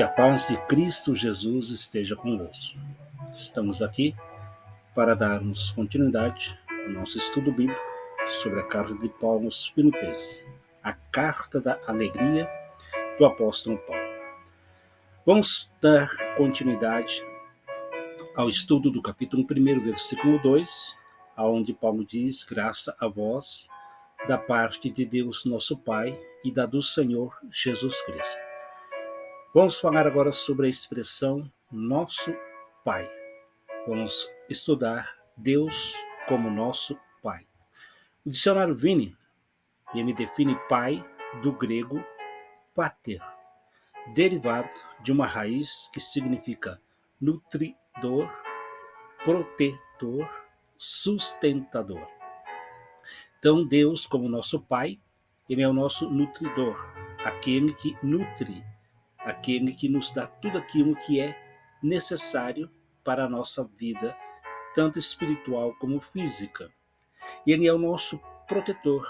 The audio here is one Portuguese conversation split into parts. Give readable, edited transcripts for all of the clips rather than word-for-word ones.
Que a paz de Cristo Jesus esteja convosco. Estamos aqui para darmos continuidade ao nosso estudo bíblico sobre a carta de Paulo aos Filipenses, a carta da alegria do apóstolo Paulo. Vamos dar continuidade ao estudo do capítulo 1, versículo 2, onde Paulo diz: graça a vós, da parte de Deus nosso Pai e da do Senhor Jesus Cristo. Vamos falar agora sobre a expressão nosso Pai. Vamos estudar Deus como nosso Pai. O dicionário Vini, ele define pai do grego pater, derivado de uma raiz que significa nutridor, protetor, sustentador. Então, Deus como nosso Pai, ele é o nosso nutridor, aquele que nutre, aquele que nos dá tudo aquilo que é necessário para a nossa vida, tanto espiritual como física. E ele é o nosso protetor.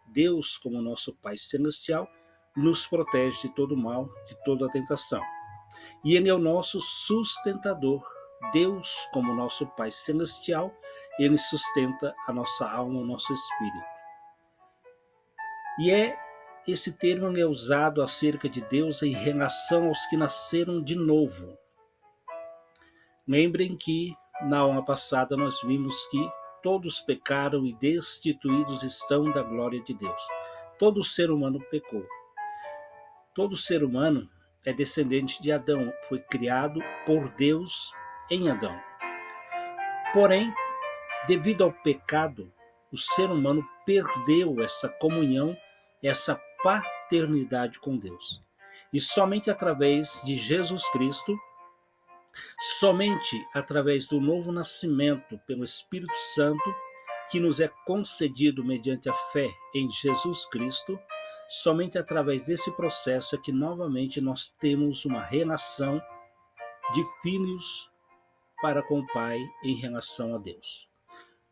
Deus, como nosso Pai Celestial, nos protege de todo mal, de toda tentação. E ele é o nosso sustentador. Deus, como nosso Pai Celestial, ele sustenta a nossa alma, o nosso espírito. E esse termo é usado acerca de Deus em relação aos que nasceram de novo. Lembrem que na aula passada nós vimos que todos pecaram e destituídos estão da glória de Deus. Todo ser humano pecou. Todo ser humano é descendente de Adão, foi criado por Deus em Adão. Porém, devido ao pecado, o ser humano perdeu essa comunhão, essa paternidade com Deus. E somente através de Jesus Cristo, somente através do novo nascimento pelo Espírito Santo, que nos é concedido mediante a fé em Jesus Cristo, somente através desse processo é que novamente nós temos uma relação de filhos para com o Pai em relação a Deus.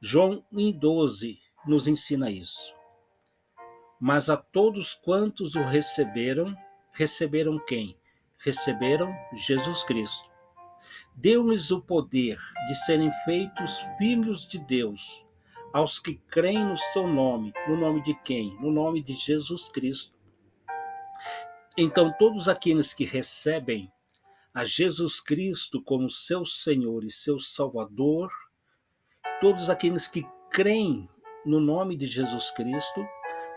João 1,12 nos ensina isso. Mas a todos quantos o receberam, receberam quem? Receberam Jesus Cristo. Deu-lhes o poder de serem feitos filhos de Deus, aos que creem no seu nome. No nome de quem? No nome de Jesus Cristo. Então, todos aqueles que recebem a Jesus Cristo como seu Senhor e seu Salvador, todos aqueles que creem no nome de Jesus Cristo,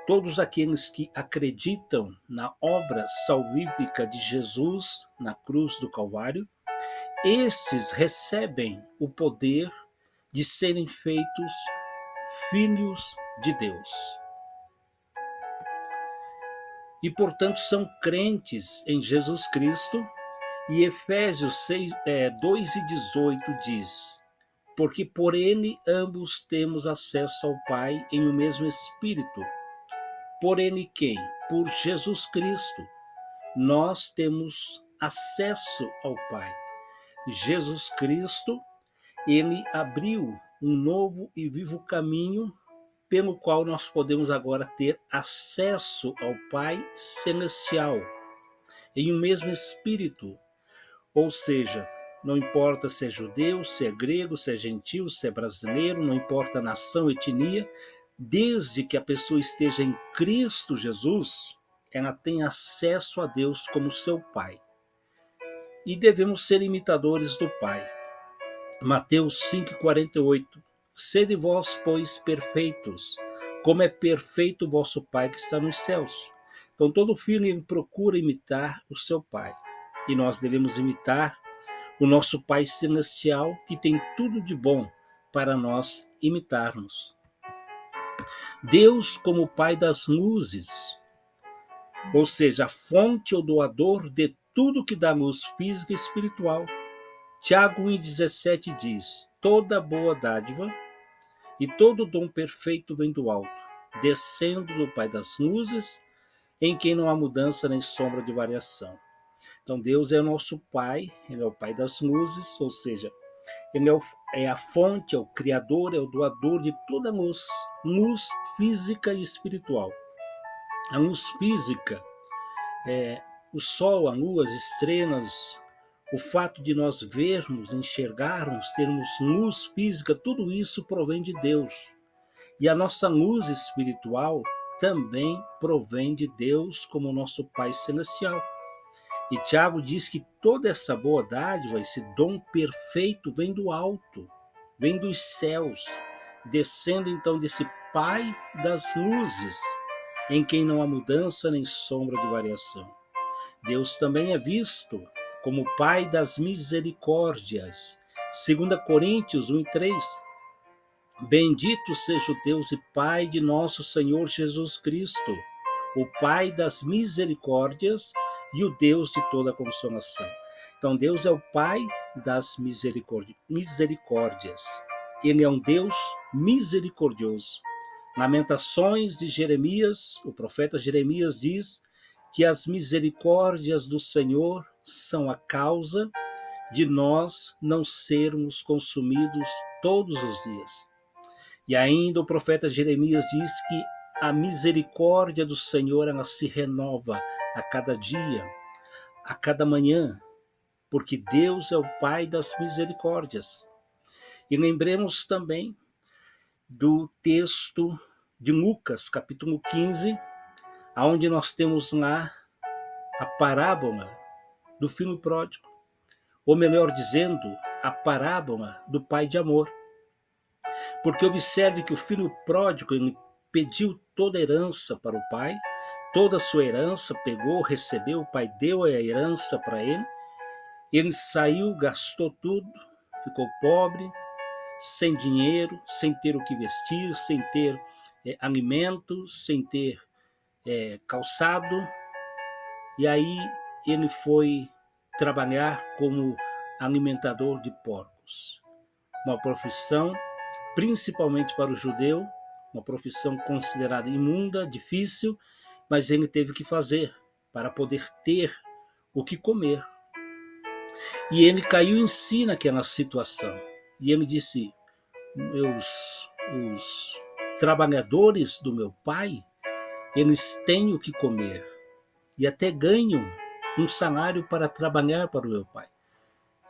todos aqueles que acreditam na obra salvífica de Jesus na cruz do Calvário, esses recebem o poder de serem feitos filhos de Deus. E, portanto, são crentes em Jesus Cristo. E Efésios 2,18 diz: porque por ele ambos temos acesso ao Pai em o mesmo Espírito. Por ele quem? Por Jesus Cristo. Nós temos acesso ao Pai. Jesus Cristo, ele abriu um novo e vivo caminho pelo qual nós podemos agora ter acesso ao Pai Celestial, em um mesmo Espírito. Ou seja, não importa se é judeu, se é grego, se é gentil, se é brasileiro, não importa a nação, etnia, desde que a pessoa esteja em Cristo Jesus, ela tem acesso a Deus como seu Pai. E devemos ser imitadores do Pai. Mateus 5,48. Sede vós, pois, perfeitos, como é perfeito o vosso Pai que está nos céus. Então todo filho procura imitar o seu Pai. E nós devemos imitar o nosso Pai Celestial, que tem tudo de bom para nós imitarmos. Deus como Pai das luzes, ou seja, a fonte ou doador de tudo que dá luz física e espiritual. Tiago 1,17 diz: toda boa dádiva e todo dom perfeito vem do alto, descendo do Pai das luzes, em quem não há mudança nem sombra de variação. Então Deus é o nosso Pai, ele é o Pai das luzes, ou seja, ele é a fonte, é o Criador, é o doador de toda luz, luz física e espiritual. A luz física O sol, a lua, as estrelas, o fato de nós vermos, enxergarmos, termos luz física, tudo isso provém de Deus. E a nossa luz espiritual também provém de Deus como nosso Pai Celestial. E Tiago diz que toda essa boa dádiva, esse dom perfeito vem do alto, vem dos céus, descendo então desse Pai das luzes, em quem não há mudança nem sombra de variação. Deus também é visto como Pai das misericórdias. 2 Coríntios 1:3. Bendito seja o Deus e Pai de nosso Senhor Jesus Cristo, o Pai das misericórdias e o Deus de toda consolação. Então Deus é o Pai das misericórdias. Ele é um Deus misericordioso. Lamentações de Jeremias, o profeta Jeremias diz que as misericórdias do Senhor são a causa de nós não sermos consumidos todos os dias. E ainda o profeta Jeremias diz que a misericórdia do Senhor ela se renova a cada dia, a cada manhã, porque Deus é o Pai das misericórdias. E lembremos também do texto de Lucas, capítulo 15, onde nós temos lá a parábola do filho pródigo, ou melhor dizendo, a parábola do pai de amor. Porque observe que o filho pródigo ele pediu toda a herança para o pai, toda a sua herança pegou, recebeu, o pai deu a herança para ele saiu, gastou tudo, ficou pobre, sem dinheiro, sem ter o que vestir, sem ter alimento, sem ter calçado, e aí ele foi trabalhar como alimentador de porcos. Uma profissão, principalmente para o judeu, uma profissão considerada imunda, difícil, mas ele teve que fazer para poder ter o que comer. E ele caiu em si naquela situação. E ele disse, os trabalhadores do meu pai, eles têm o que comer e até ganham um salário para trabalhar para o meu pai.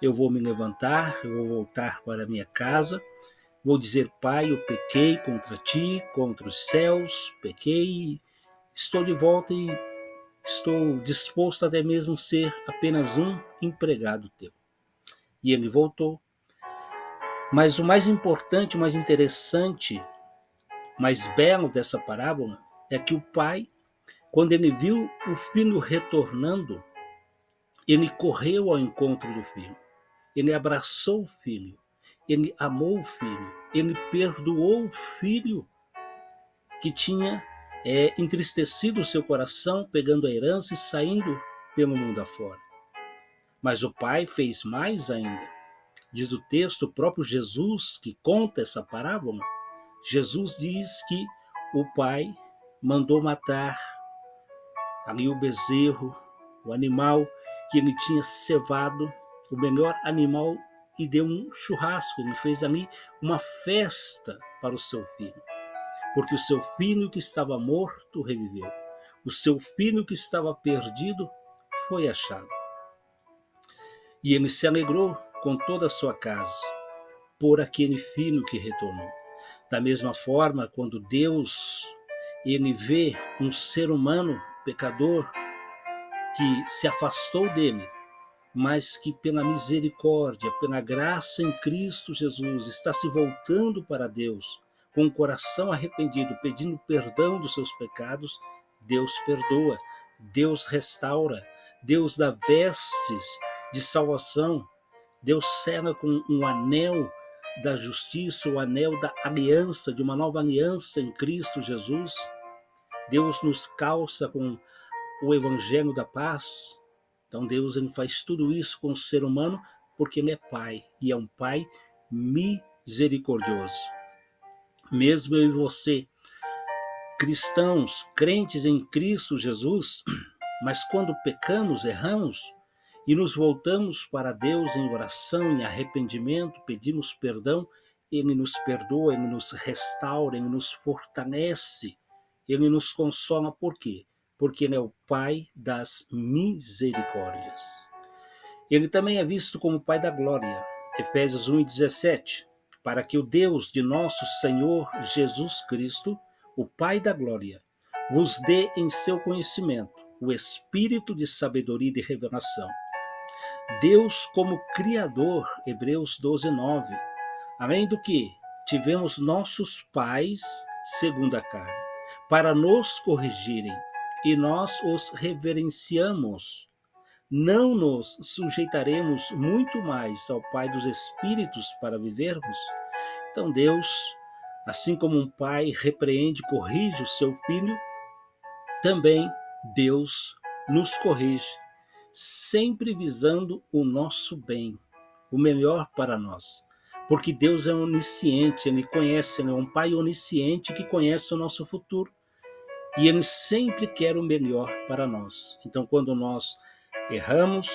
Eu vou me levantar, eu vou voltar para a minha casa, vou dizer, pai, eu pequei contra ti, contra os céus, pequei, estou de volta e estou disposto até mesmo ser apenas um empregado teu. E ele voltou. Mas o mais importante, o mais interessante, mais belo dessa parábola é que o pai, quando ele viu o filho retornando, ele correu ao encontro do filho. Ele abraçou o filho, ele amou o filho, ele perdoou o filho que tinha entristecido o seu coração, pegando a herança e saindo pelo mundo afora. Mas o pai fez mais ainda. Diz o texto, o próprio Jesus que conta essa parábola, Jesus diz que o pai mandou matar ali o bezerro, o animal que ele tinha cevado, o melhor animal, e deu um churrasco. Ele fez ali uma festa para o seu filho, porque o seu filho que estava morto reviveu, o seu filho que estava perdido foi achado. E ele se alegrou com toda a sua casa por aquele filho que retornou. Da mesma forma, quando Deus ele vê um ser humano pecador que se afastou dele, mas que pela misericórdia, pela graça em Cristo Jesus, está se voltando para Deus, com o coração arrependido, pedindo perdão dos seus pecados, Deus perdoa, Deus restaura, Deus dá vestes de salvação, Deus sela com um anel da justiça, o anel da aliança, de uma nova aliança em Cristo Jesus. Deus nos calça com o evangelho da paz. Então Deus ele faz tudo isso com o ser humano porque ele é pai, e é um pai misericordioso. Mesmo eu e você, cristãos, crentes em Cristo Jesus, mas quando pecamos, erramos e nos voltamos para Deus em oração, em arrependimento, pedimos perdão, ele nos perdoa, ele nos restaura, ele nos fortalece, ele nos consola. Por quê? porque Ele é o Pai das misericórdias. Ele também é visto como Pai da glória, Efésios 1:17, para que o Deus de nosso Senhor Jesus Cristo, o Pai da glória, vos dê em seu conhecimento o espírito de sabedoria e de revelação. Deus como Criador, Hebreus 12:9, além do que tivemos nossos pais, segundo a carne, para nos corrigirem, e nós os reverenciamos. Não nos sujeitaremos muito mais ao Pai dos Espíritos para vivermos? Então Deus, assim como um pai repreende e corrige o seu filho, também Deus nos corrige, sempre visando o nosso bem, o melhor para nós. Porque Deus é onisciente, Ele conhece, Ele é um Pai onisciente que conhece o nosso futuro. E Ele sempre quer o melhor para nós. Então, quando nós erramos,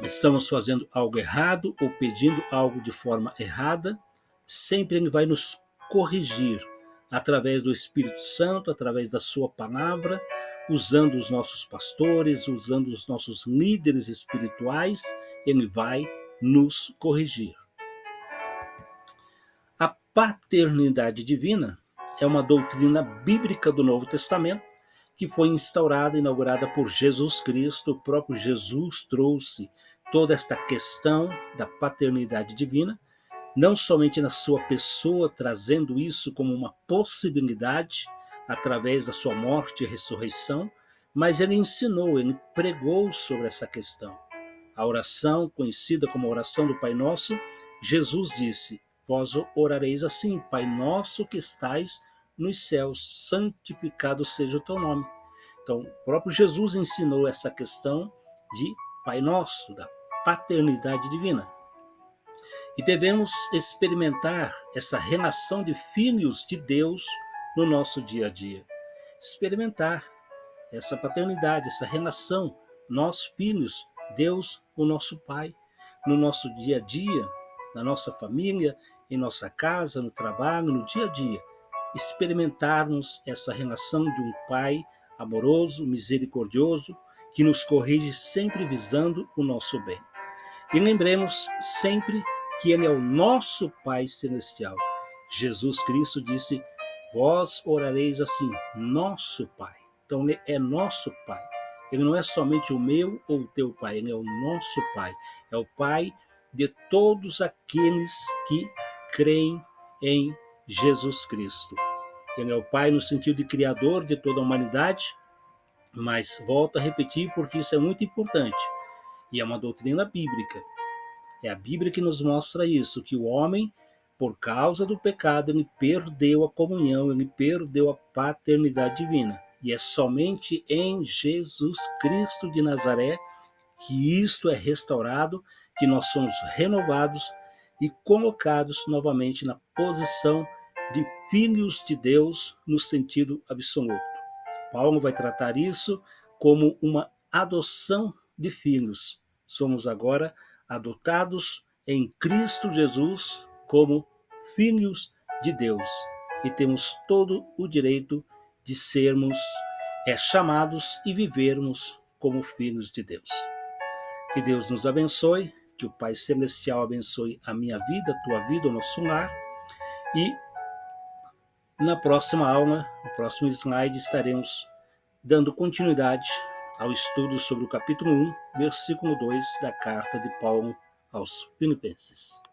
estamos fazendo algo errado ou pedindo algo de forma errada, sempre Ele vai nos corrigir através do Espírito Santo, através da sua palavra, usando os nossos pastores, usando os nossos líderes espirituais, Ele vai nos corrigir. A paternidade divina é uma doutrina bíblica do Novo Testamento que foi instaurada e inaugurada por Jesus Cristo. O próprio Jesus trouxe toda esta questão da paternidade divina, não somente na sua pessoa, trazendo isso como uma possibilidade através da sua morte e ressurreição, mas ele ensinou, ele pregou sobre essa questão. A oração, conhecida como a oração do Pai Nosso, Jesus disse: vós orareis assim: Pai nosso que estais nos céus, santificado seja o teu nome. Então, o próprio Jesus ensinou essa questão de Pai Nosso, da paternidade divina. E devemos experimentar essa relação de filhos de Deus no nosso dia a dia. Experimentar essa paternidade, essa relação, nós filhos, Deus, o nosso Pai, no nosso dia a dia, na nossa família, em nossa casa, no trabalho, no dia a dia. Experimentarmos essa relação de um Pai amoroso, misericordioso, que nos corrige sempre visando o nosso bem. E lembremos sempre que Ele é o nosso Pai Celestial. Jesus Cristo disse: vós orareis assim, nosso Pai. Então Ele é nosso Pai. Ele não é somente o meu ou o teu Pai, Ele é o nosso Pai. É o Pai de todos aqueles que creem em Jesus Cristo. Ele é o Pai no sentido de Criador de toda a humanidade, mas volto a repetir porque isso é muito importante. E é uma doutrina bíblica. É a Bíblia que nos mostra isso, que o homem, por causa do pecado, ele perdeu a comunhão, ele perdeu a paternidade divina. E é somente em Jesus Cristo de Nazaré que isto é restaurado, que nós somos renovados e colocados novamente na posição de filhos de Deus no sentido absoluto. Paulo vai tratar isso como uma adoção de filhos. Somos agora adotados em Cristo Jesus como filhos de Deus e temos todo o direito de sermos chamados e vivermos como filhos de Deus. Que Deus nos abençoe, que o Pai Celestial abençoe a minha vida, a tua vida, o nosso lar. E na próxima aula, no próximo slide, estaremos dando continuidade ao estudo sobre o capítulo 1, versículo 2 da carta de Paulo aos Filipenses.